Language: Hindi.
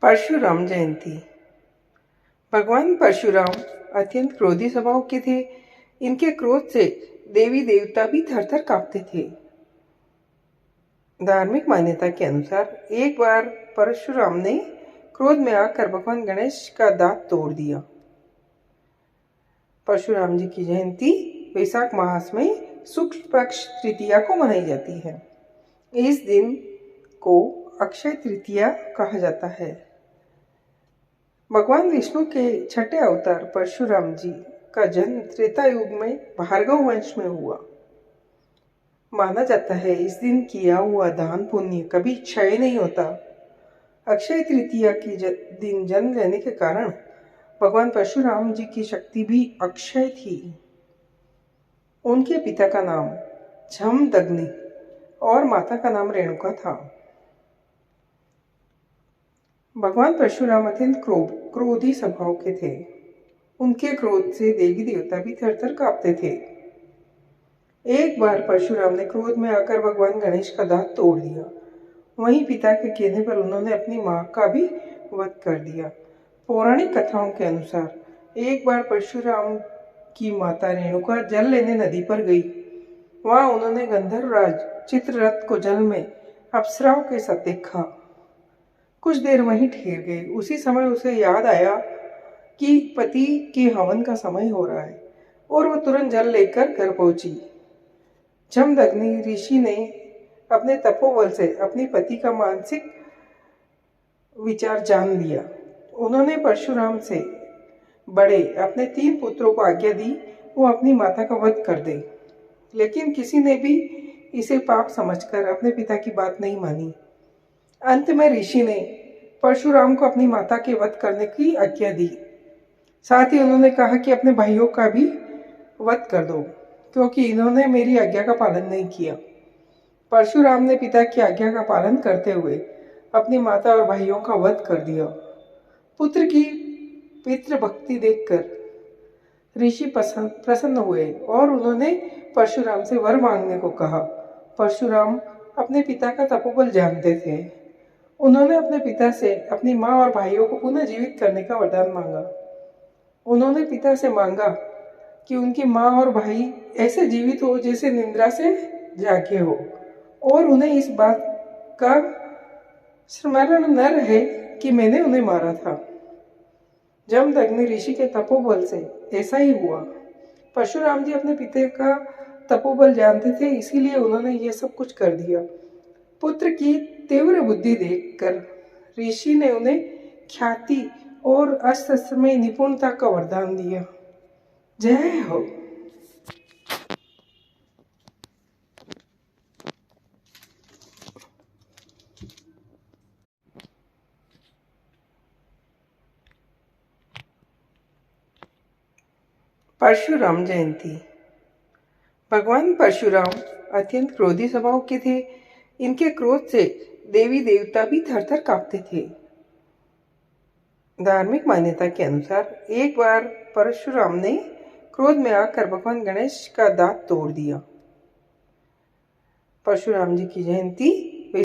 परशुराम जयंती। भगवान परशुराम अत्यंत क्रोधी स्वभाव के थे। इनके क्रोध से देवी देवता भी थर थर कांपते थे। धार्मिक मान्यता के अनुसार एक बार परशुराम ने क्रोध में आकर भगवान गणेश का दांत तोड़ दिया। परशुराम जी की जयंती वैशाख मास में शुक्ल पक्ष तृतीया को मनाई जाती है। इस दिन को अक्षय तृतीया कहा जाता है। भगवान विष्णु के छठे अवतार परशुराम जी का जन्म त्रेता युग में भार्गव वंश में हुआ। माना जाता है इस दिन किया हुआ दान पुण्य कभी क्षय नहीं होता। अक्षय तृतीया के दिन जन्म लेने के कारण भगवान परशुराम जी की शक्ति भी अक्षय थी। उनके पिता का नाम जमदग्नि और माता का नाम रेणुका था। भगवान परशुराम अत्यंत क्रोधी स्वभाव के थे। उनके क्रोध से देवी देवता भी थर थर कांपते थे। एक बार परशुराम ने क्रोध में आकर भगवान गणेश का दांत तोड़ दिया। वहीं पिता के कहने पर उन्होंने अपनी मां का भी वध कर दिया। पौराणिक कथाओं के अनुसार एक बार परशुराम की माता रेणुका जल लेने नदी पर गई। वहां उन्होंने गंधर्वराज चित्ररथ को जल में अप्सराओं के साथ देखा। कुछ देर वहीं ठहर गए। उसी समय उसे याद आया कि पति के हवन का समय हो रहा है और वह तुरंत जल लेकर घर पहुंची। जमदग्नि ऋषि ने अपने तपोबल से अपने पति का मानसिक विचार जान लिया। उन्होंने परशुराम से बड़े अपने 3 पुत्रों को आज्ञा दी वो अपनी माता का वध कर दे, लेकिन किसी ने भी इसे पाप समझकर अपने पिता की बात नहीं मानी। अंत में ऋषि ने परशुराम को अपनी माता के वध करने की आज्ञा दी। साथ ही उन्होंने कहा कि अपने भाइयों का भी वध कर दो, क्योंकि इन्होंने मेरी आज्ञा का पालन नहीं किया। परशुराम ने पिता की आज्ञा का पालन करते हुए अपनी माता और भाइयों का वध कर दिया। पुत्र की पितृभक्ति देखकर ऋषि प्रसन्न हुए और उन्होंने परशुराम से वर मांगने को कहा। परशुराम अपने पिता का तपोबल जानते थे। उन्होंने अपने पिता से अपनी माँ और भाइयों को पुनः जीवित करने का वरदान मांगा। उन्होंने पिता से मांगा कि उनकी माँ और भाई ऐसे जीवित हो जैसे निद्रा से जागे हो और उन्हें इस बात का स्मरण न रहे कि मैंने उन्हें मारा था। जमदग्नि ऋषि के तपोबल से ऐसा ही हुआ। परशुराम जी अपने पिता का तपोबल जानते थे, इसीलिए उन्होंने ये सब कुछ कर दिया। पुत्र की तीव्र बुद्धि देखकर ऋषि ने उन्हें ख्याति और अस्त्र शस्त्र में निपुणता का वरदान दिया। जय हो। परशुराम जयंती। भगवान परशुराम अत्यंत क्रोधी स्वभाव के थे। इनके क्रोध से देवी देवता भी थर थर कांपते थे। धार्मिक मान्यता के अनुसार एक बार परशुराम ने क्रोध में आकर भगवान गणेश का दांत तोड़ दिया। परशुराम जी की जयंती